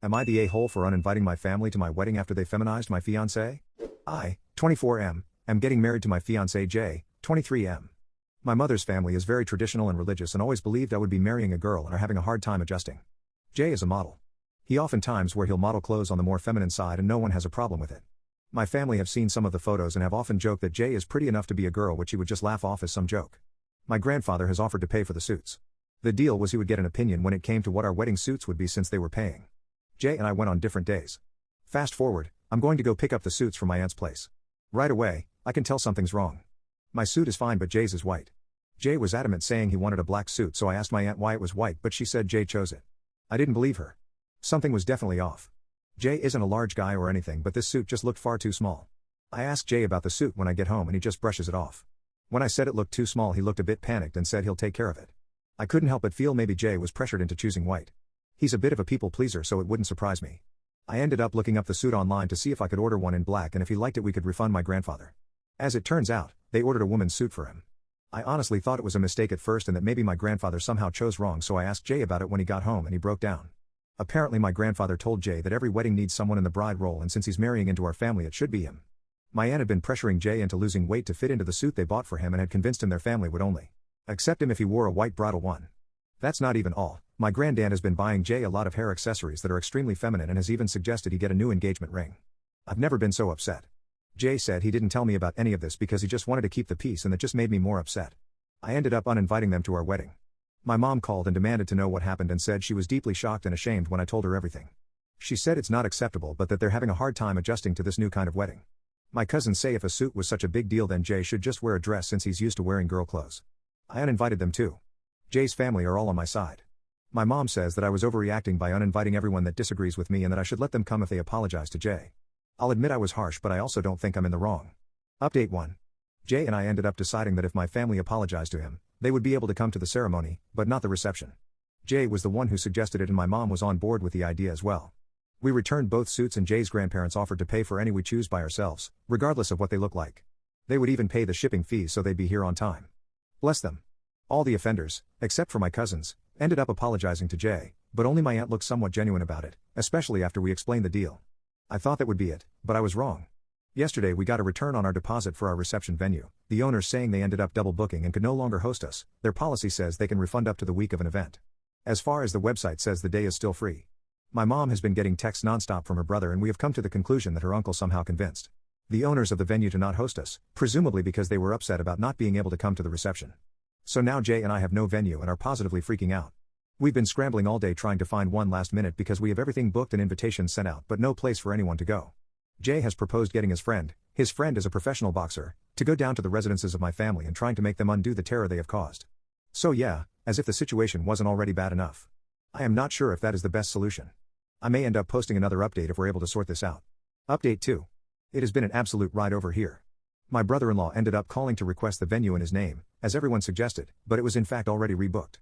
Am I the a-hole for uninviting my family to my wedding after they feminized my fiancé? I, 24M, am getting married to my fiancé J, 23M. My mother's family is very traditional and religious and always believed I would be marrying a girl and are having a hard time adjusting. Jay is a model. He oftentimes wear he'll model clothes on the more feminine side and no one has a problem with it. My family have seen some of the photos and have often joked that Jay is pretty enough to be a girl, which he would just laugh off as some joke. My grandfather has offered to pay for the suits. The deal was he would get an opinion when it came to what our wedding suits would be since they were paying. Jay and I went on different days. Fast forward, I'm going to go pick up the suits from my aunt's place. Right away, I can tell something's wrong. My suit is fine but Jay's is white. Jay was adamant saying he wanted a black suit, so I asked my aunt why it was white, but she said Jay chose it. I didn't believe her. Something was definitely off. Jay isn't a large guy or anything, but this suit just looked far too small. I asked Jay about the suit when I get home and he just brushes it off. When I said it looked too small, he looked a bit panicked and said he'll take care of it. I couldn't help but feel maybe Jay was pressured into choosing white. He's a bit of a people pleaser, so it wouldn't surprise me. I ended up looking up the suit online to see if I could order one in black, and if he liked it we could refund my grandfather. As it turns out, they ordered a woman's suit for him. I honestly thought it was a mistake at first and that maybe my grandfather somehow chose wrong, so I asked Jay about it when he got home and he broke down. Apparently my grandfather told Jay that every wedding needs someone in the bride role, and since he's marrying into our family it should be him. My aunt had been pressuring Jay into losing weight to fit into the suit they bought for him and had convinced him their family would only accept him if he wore a white bridal one. That's not even all. My granddad has been buying Jay a lot of hair accessories that are extremely feminine and has even suggested he get a new engagement ring. I've never been so upset. Jay said he didn't tell me about any of this because he just wanted to keep the peace, and that just made me more upset. I ended up uninviting them to our wedding. My mom called and demanded to know what happened and said she was deeply shocked and ashamed when I told her everything. She said it's not acceptable but that they're having a hard time adjusting to this new kind of wedding. My cousins say if a suit was such a big deal then Jay should just wear a dress since he's used to wearing girl clothes. I uninvited them too. Jay's family are all on my side. My mom says that I was overreacting by uninviting everyone that disagrees with me and that I should let them come if they apologize to Jay. I'll admit I was harsh, but I also don't think I'm in the wrong. Update 1. Jay and I ended up deciding that if my family apologized to him, they would be able to come to the ceremony, but not the reception. Jay was the one who suggested it and my mom was on board with the idea as well. We returned both suits and Jay's grandparents offered to pay for any we choose by ourselves, regardless of what they look like. They would even pay the shipping fees so they'd be here on time. Bless them. All the offenders, except for my cousins, ended up apologizing to Jay, but only my aunt looked somewhat genuine about it, especially after we explained the deal. I thought that would be it, but I was wrong. Yesterday we got a return on our deposit for our reception venue, the owners saying they ended up double booking and could no longer host us. Their policy says they can refund up to the week of an event. As far as the website says, the day is still free. My mom has been getting texts nonstop from her brother and we have come to the conclusion that her uncle somehow convinced the owners of the venue to not host us, presumably because they were upset about not being able to come to the reception. So now Jay and I have no venue and are positively freaking out. We've been scrambling all day trying to find one last minute because we have everything booked and invitations sent out but no place for anyone to go. Jay has proposed getting his friend is a professional boxer, to go down to the residences of my family and trying to make them undo the terror they have caused. So yeah, as if the situation wasn't already bad enough. I am not sure if that is the best solution. I may end up posting another update if we're able to sort this out. Update 2. It has been an absolute ride over here. My brother-in-law ended up calling to request the venue in his name, as everyone suggested, but it was in fact already rebooked.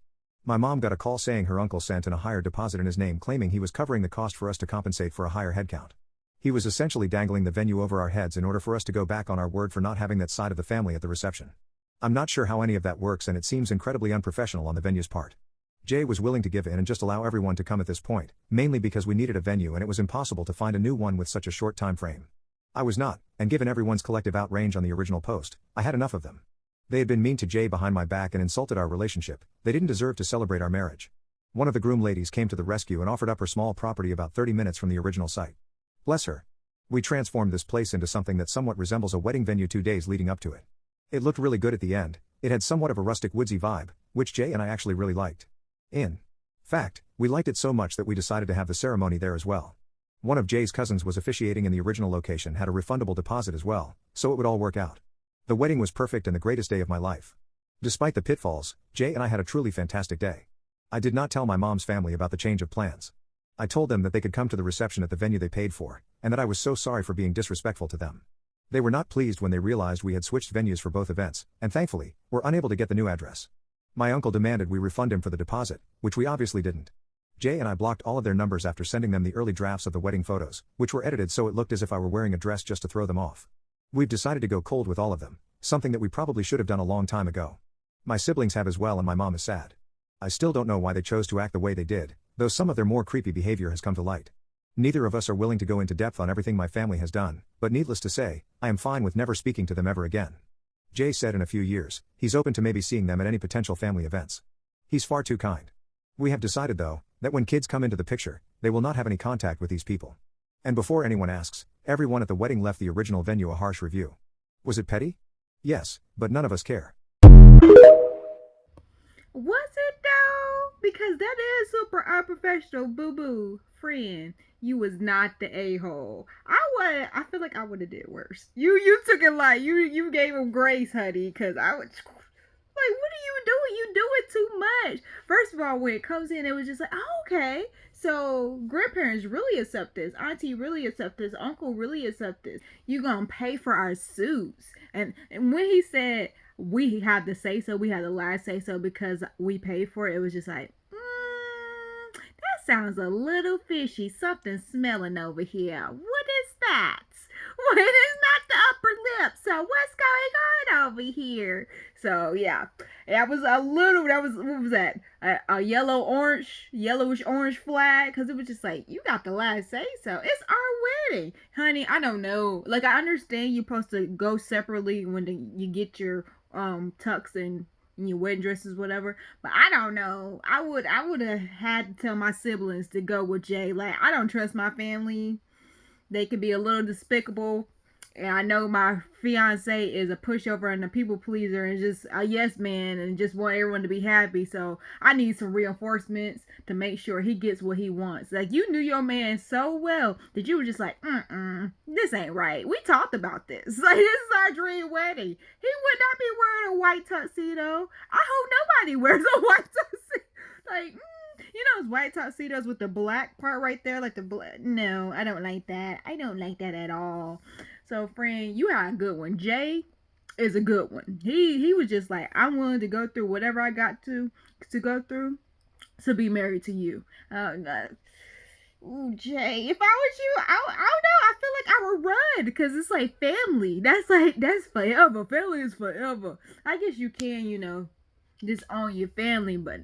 My mom got a call saying her uncle sent in a higher deposit in his name claiming he was covering the cost for us to compensate for a higher headcount. He was essentially dangling the venue over our heads in order for us to go back on our word for not having that side of the family at the reception. I'm not sure how any of that works and it seems incredibly unprofessional on the venue's part. Jay was willing to give in and just allow everyone to come at this point, mainly because we needed a venue and it was impossible to find a new one with such a short time frame. I was not, and given everyone's collective outrage on the original post, I had enough of them. They had been mean to Jay behind my back and insulted our relationship. They didn't deserve to celebrate our marriage. One of the groom ladies came to the rescue and offered up her small property about 30 minutes from the original site. Bless her. We transformed this place into something that somewhat resembles a wedding venue 2 days leading up to it. It looked really good at the end. It had somewhat of a rustic woodsy vibe, which Jay and I actually really liked. In fact, we liked it so much that we decided to have the ceremony there as well. One of Jay's cousins was officiating in the original location, had a refundable deposit as well, so it would all work out. The wedding was perfect and the greatest day of my life. Despite the pitfalls, Jay and I had a truly fantastic day. I did not tell my mom's family about the change of plans. I told them that they could come to the reception at the venue they paid for, and that I was so sorry for being disrespectful to them. They were not pleased when they realized we had switched venues for both events, and thankfully, were unable to get the new address. My uncle demanded we refund him for the deposit, which we obviously didn't. Jay and I blocked all of their numbers after sending them the early drafts of the wedding photos, which were edited so it looked as if I were wearing a dress just to throw them off. We've decided to go cold with all of them, something that we probably should have done a long time ago. My siblings have as well and my mom is sad. I still don't know why they chose to act the way they did, though some of their more creepy behavior has come to light. Neither of us are willing to go into depth on everything my family has done, but needless to say, I am fine with never speaking to them ever again. Jay said in a few years, he's open to maybe seeing them at any potential family events. He's far too kind. We have decided though, that when kids come into the picture, they will not have any contact with these people. And before anyone asks, everyone at the wedding left the original venue a harsh review. Was it petty? Yes, but none of us care. Was it though? Because that is super unprofessional, boo-boo. Friend, you was not the a-hole. I feel like I would have did worse. You took it like you gave him grace, honey, because I would like, what are you doing? You do it too much. First of all, when it comes in, it was just like, oh, okay. So grandparents really accept this. Auntie really accept this. Uncle really accept this. You gonna pay for our suits. And when he said we have the say so, we have the last say so because we pay for it, it was just like, that sounds a little fishy. Something smelling over here. What is that? Well, it is not the upper lip. So what's going on over here? So yeah, that was what was that? A yellowish orange flag? Because it was just like, you got the last say so. It's our wedding. Honey, I don't know. Like, I understand you're supposed to go separately when you get your tux and your wedding dresses, whatever. But I don't know. I would have had to tell my siblings to go with Jay. Like, I don't trust my family. They could be a little despicable. And I know my fiance is a pushover and a people pleaser and just a yes man and just want everyone to be happy. So I need some reinforcements to make sure he gets what he wants. Like, you knew your man so well that you were just like, this ain't right. We talked about this. Like, this is our dream wedding. He would not be wearing a white tuxedo. I hope nobody wears a white tuxedo. Like, you know those white tuxedos with the black part right there? Like the black. No, I don't like that. I don't like that at all. So, friend, you had a good one. Jay is a good one. He was just like, I'm willing to go through whatever I got to go through to be married to you. Ooh, Jay, if I was you, I don't know. I feel like I would run because it's like family. That's forever. Family is forever. I guess you can, disown your family, but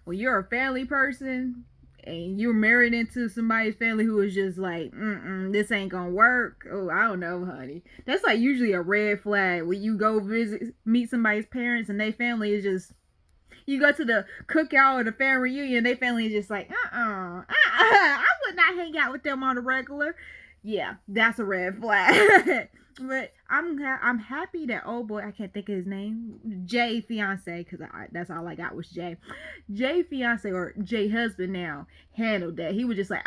when you're a family person and you're married into somebody's family who is just like, this ain't gonna work. Oh, I don't know, honey. That's like usually a red flag when you go meet somebody's parents and their family is just, you go to the cookout or the family reunion, their family is just like, I would not hang out with them on a regular. Yeah, that's a red flag. But I'm happy that old boy, I can't think of his name, Jay fiance, because that's all I got was Jay. Jay fiance, or Jay husband now, handled that. He was just like,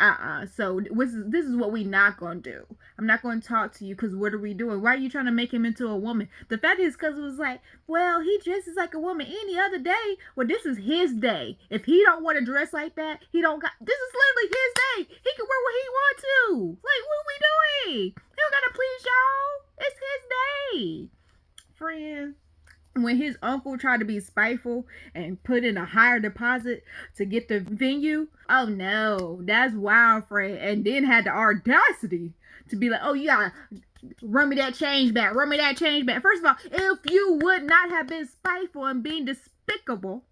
so this is what we not gonna do. I'm not gonna talk to you because what are we doing? Why are you trying to make him into a woman? The fact is, because it was like, well, he dresses like a woman any other day. Well, this is his day. If he don't want to dress like that, this is literally his day. He can wear what he wants to. Like, what are we doing? He don't gotta please y'all. It's his day. Friend, when his uncle tried to be spiteful and put in a higher deposit to get the venue, oh no, that's wild, friend. And then had the audacity to be like, oh, you gotta run me that change back. First of all, if you would not have been spiteful and being despicable,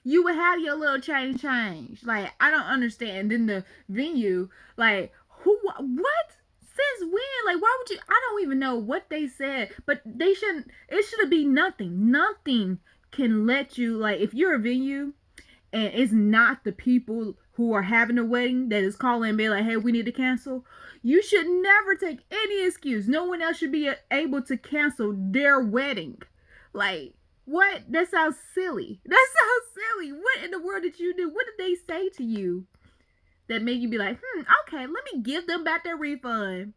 you would have your little change. Like, I don't understand. Then the venue, like, what? Since when? Like, why would you? I don't even know what they said, but they shouldn't. It should be nothing. Nothing can let you, like, if you're a venue and it's not the people who are having a wedding that is calling and be like, hey, we need to cancel. You should never take any excuse. No one else should be able to cancel their wedding. Like, what? That sounds silly. What in the world did you do? What did they say to you that made you be like, okay, let me give them back their refund?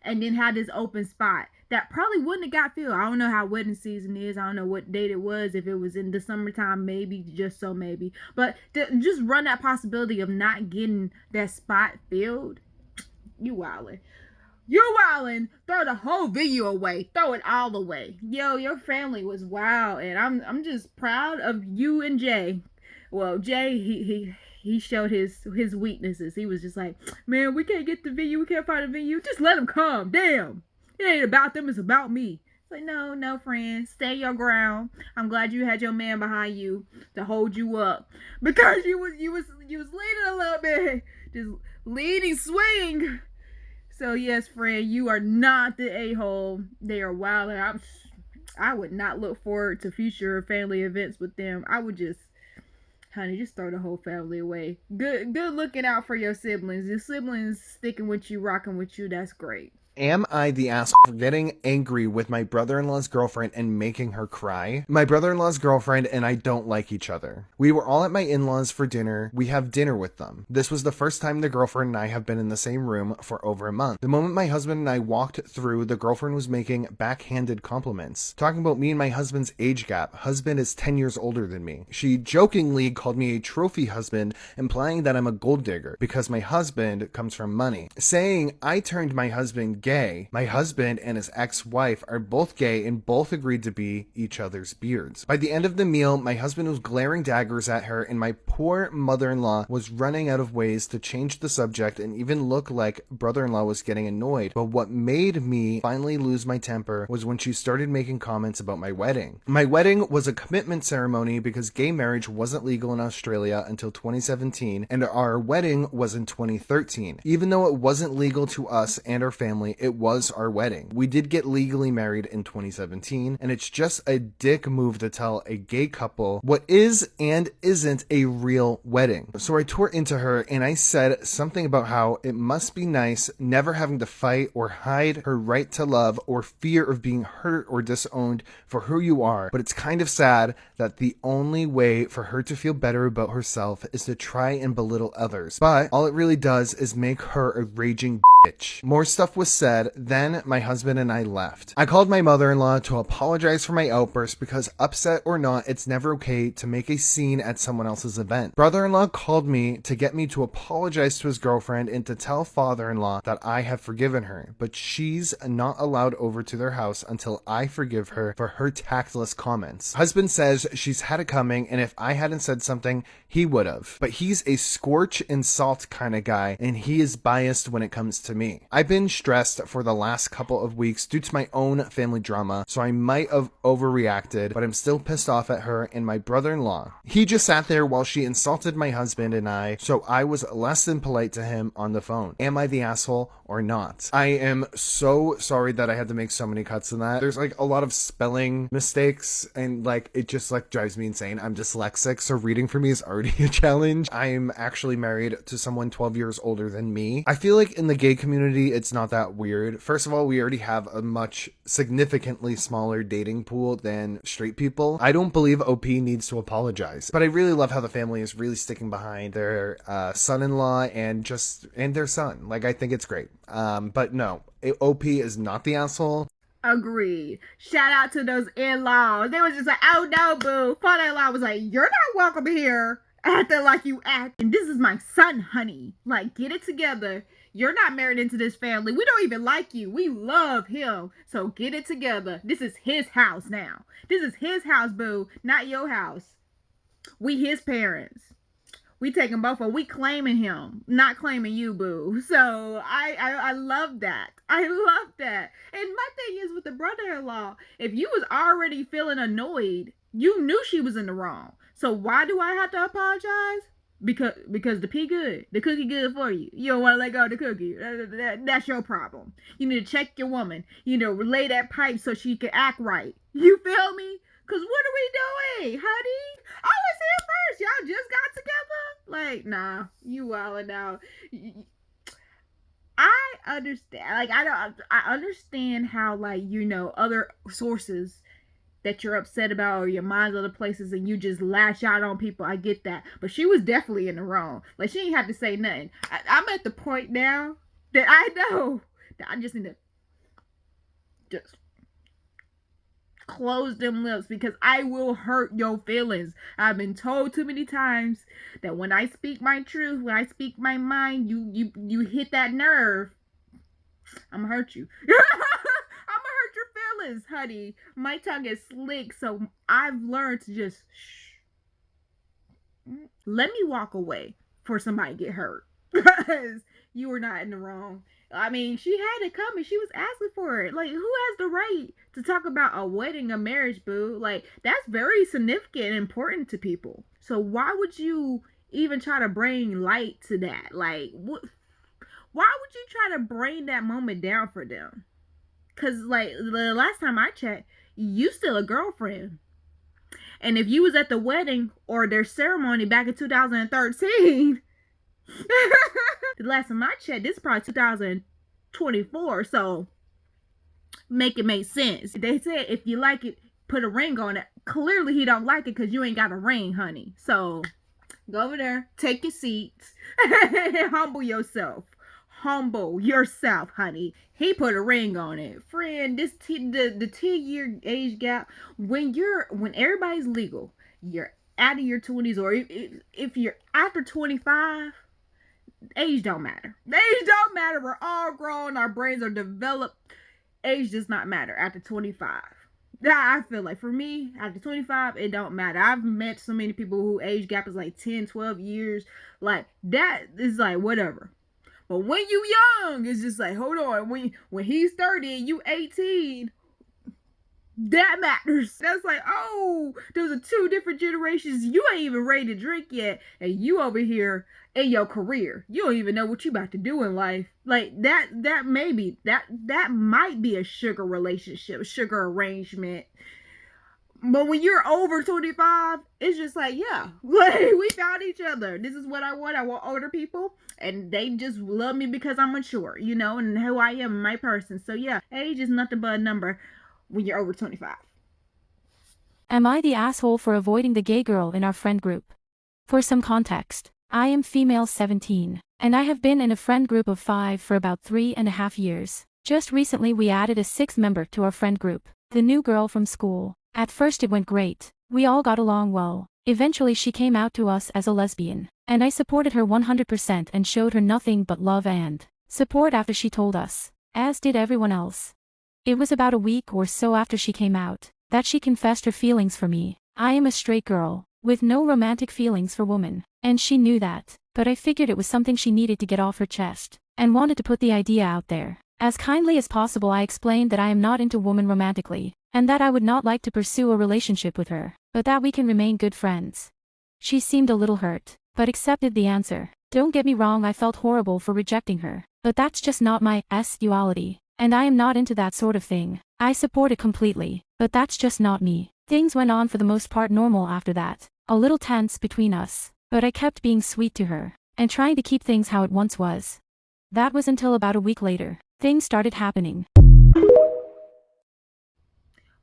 And then have this open spot that probably wouldn't have got filled. I don't know how wedding season is. I don't know what date it was. If it was in the summertime, maybe, just so maybe. But just run that possibility of not getting that spot filled. You wildin'. Throw the whole video away. Throw it all away. Yo, your family was wild. And I'm just proud of you and Jay. Well, Jay, he showed his weaknesses. He was just like, man, we can't get the venue. We can't find a venue. Just let them come. Damn. It ain't about them. It's about me. It's like, no, friend. Stay your ground. I'm glad you had your man behind you to hold you up. Because you was leaning a little bit. Just Leading swing. So yes, friend, you are not the a-hole. They are wild, and I would not look forward to future family events with them. I would just, honey, just throw the whole family away. Good looking out for your siblings. Your siblings sticking with you, rocking with you. That's great. Am I the asshole for getting angry with my brother-in-law's girlfriend and making her cry? My brother-in-law's girlfriend and I don't like each other. We were all at my in-laws for dinner. We have dinner with them. This was the first time the girlfriend and I have been in the same room for over a month. The moment my husband and I walked through, the girlfriend was making backhanded compliments, talking about me and my husband's age gap. Husband is 10 years older than me. She jokingly called me a trophy husband, implying that I'm a gold digger because my husband comes from money, saying I turned my husband gay. My husband and his ex-wife are both gay and both agreed to be each other's beards. By the end of the meal, my husband was glaring daggers at her and my poor mother-in-law was running out of ways to change the subject and even look like brother-in-law was getting annoyed. But what made me finally lose my temper was when she started making comments about my wedding. My wedding was a commitment ceremony because gay marriage wasn't legal in Australia until 2017 and our wedding was in 2013. Even though it wasn't legal to us and our family, it was our wedding. We did get legally married in 2017, and it's just a dick move to tell a gay couple what is and isn't a real wedding. So I tore into her and I said something about how it must be nice never having to fight or hide her right to love or fear of being hurt or disowned for who you are. But it's kind of sad that the only way for her to feel better about herself is to try and belittle others. But all it really does is make her a raging bitch. More stuff was said. Then my husband and I left. I called my mother-in-law to apologize for my outburst because upset or not, it's never okay to make a scene at someone else's event. Brother-in-law called me to get me to apologize to his girlfriend and to tell father-in-law that I have forgiven her, but she's not allowed over to their house until I forgive her for her tactless comments. Husband says she's had it coming and if I hadn't said something, he would have. But he's a scorch and salt kind of guy and he is biased when it comes to me. I've been stressed for the last couple of weeks due to my own family drama, so I might have overreacted, but I'm still pissed off at her and my brother-in-law. He just sat there while she insulted my husband and I, so I was less than polite to him on the phone. Am I the asshole or not? I am so sorry that I had to make so many cuts in that. There's like a lot of spelling mistakes and like it just like drives me insane. I'm dyslexic, so reading for me is already a challenge. I'm actually married to someone 12 years older than me. I feel like in the gay community, it's not that weird. First of all, we already have a much significantly smaller dating pool than straight people. I don't believe OP needs to apologize, but I really love how the family is really sticking behind their son-in-law and their son. Like, I think it's great. But no, OP is not the asshole. Agreed. Shout out to those in-laws. They was just like, oh no, boo. Father-in-law was like, you're not welcome here. Acting like you act. And this is my son, honey. Like, get it together. You're not married into this family. We don't even like you. We love him. So get it together. This is his house now. This is his house, boo. Not your house. We his parents. We taking both of them. We claiming him, not claiming you, boo. So I love that. I love that. And my thing is with the brother-in-law, if you was already feeling annoyed, you knew she was in the wrong. So why do I have to apologize? Because the pea good. The cookie good for you. You don't want to let go of the cookie. That's your problem. You need to check your woman. You know, relay that pipe so she can act right. You feel me? Because what are we doing, honey? I was here first. Y'all just got together? Like, nah, you wildin' out. I understand. Like, I understand how, like, you know, other sources that you're upset about or your mind's other places and you just lash out on people. I get that. But she was definitely in the wrong. Like, she ain't have to say nothing. I'm at the point now that I know that I just need to just close them lips because I will hurt your feelings. I've been told too many times that when I speak my truth, when I speak my mind, you hit that nerve, I'm gonna hurt you. I'm gonna hurt your feelings, honey. My tongue is slick, so I've learned to just let me walk away before somebody get hurt. Because you were not in the wrong. I mean, she had it coming. She was asking for it. Like, who has the right to talk about a wedding, a marriage, boo? Like, that's very significant and important to people. So why would you even try to bring light to that? Like, what? why would you try to bring that moment down for them? Because, like, the last time I checked, you still a girlfriend. And if you was at the wedding or their ceremony back in 2013, the last time I checked, this is probably 2024. So make it make sense. They said if you like it, put a ring on it. Clearly he don't like it because you ain't got a ring, honey. So go over there, take your seats, and humble yourself. Humble yourself, honey. He put a ring on it. Friend, the 10-year age gap, when everybody's legal, you're out of your 20s, or if you're after 25, age don't matter. Age don't matter. We're all grown. Our brains are developed. Age does not matter after 25. I feel like for me, after 25, it don't matter. I've met so many people who age gap is like 10, 12 years. Like, that is like, whatever. But when you young, it's just like, hold on. When he's 30 and you 18, that matters. That's like, oh, those are two different generations. You ain't even ready to drink yet. And you over here in your career. You don't even know what you about to do in life. Like, that might be a sugar relationship, sugar arrangement. But when you're over 25, it's just like, yeah, like, we found each other. This is what I want. I want older people, and they just love me because I'm mature, you know, and who I am, my person. So yeah, age is nothing but a number when you're over 25. Am I the asshole for avoiding the gay girl in our friend group? For some context, I am female 17, and I have been in a friend group of 5 for about 3.5 years. Just recently we added a 6th member to our friend group, the new girl from school. At first it went great. We all got along well. Eventually she came out to us as a lesbian, and I supported her 100% and showed her nothing but love and support after she told us, as did everyone else. It was about a week or so after she came out that she confessed her feelings for me. I am a straight girl, with no romantic feelings for women, and she knew that, but I figured it was something she needed to get off her chest, and wanted to put the idea out there. As kindly as possible I explained that I am not into women romantically, and that I would not like to pursue a relationship with her, but that we can remain good friends. She seemed a little hurt, but accepted the answer. Don't get me wrong, I felt horrible for rejecting her, but that's just not my sexuality, and I am not into that sort of thing. I support it completely, but that's just not me. Things went on for the most part normal after that, a little tense between us, but I kept being sweet to her, and trying to keep things how it once was. That was until about a week later. Things started happening.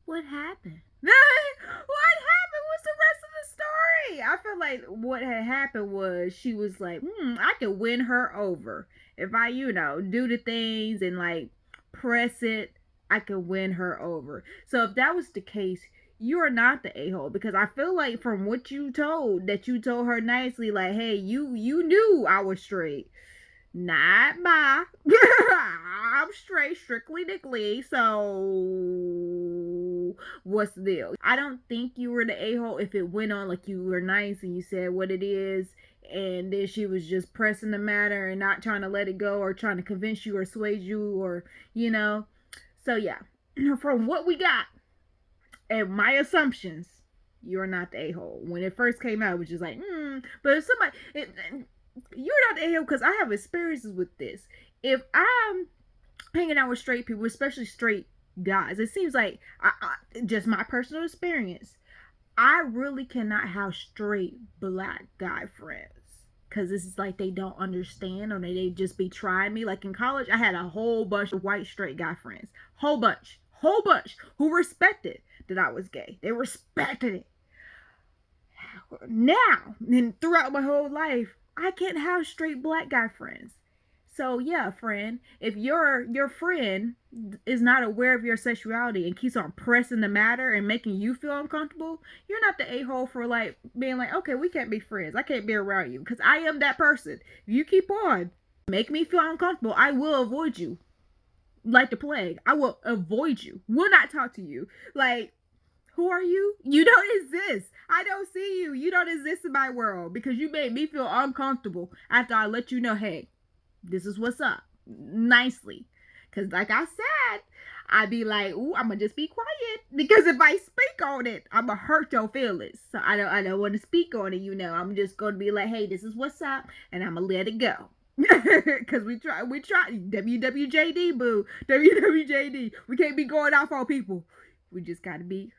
What happened? What happened? What's the rest of the story? I feel like what had happened was she was like, I could win her over. If I, do the things and like press it, I could win her over. So if that was the case, you are not the a-hole, because I feel like from what you told, that you told her nicely, like, hey, you knew I was straight. Not bi. I'm straight, strictly dickly. So what's the deal? I don't think you were the a-hole if it went on like you were nice and you said what it is, and then she was just pressing the matter and not trying to let it go or trying to convince you or sway you or, So yeah, from what we got and my assumptions, you're not the a-hole. When it first came out, it was just like, but if somebody... You're not the a-hole because I have experiences with this. If I'm hanging out with straight people, especially straight guys, it seems like, just my personal experience, I really cannot have straight black guy friends. Because this is like they don't understand, or they just be trying me. Like in college, I had a whole bunch of white straight guy friends. Whole bunch, who respected that I was gay. They respected it. Now, and throughout my whole life, I can't have straight black guy friends. So yeah, friend, if your friend is not aware of your sexuality and keeps on pressing the matter and making you feel uncomfortable, you're not the a-hole for like being like, okay, we can't be friends. I can't be around you, because I am that person. If you keep on make me feel uncomfortable, I will avoid you like the plague. I will avoid you. Will not talk to you. Like, who are you? You don't exist. I don't see you. You don't exist in my world because you made me feel uncomfortable after I let you know, hey, this is what's up. Nicely. Because like I said, I'd be like, ooh, I'm going to just be quiet. Because if I speak on it, I'm going to hurt your feelings. So I don't want to speak on it, I'm just going to be like, hey, this is what's up. And I'm going to let it go. Cause we try WWJD, boo. WWJD. We can't be going off on people. We just gotta be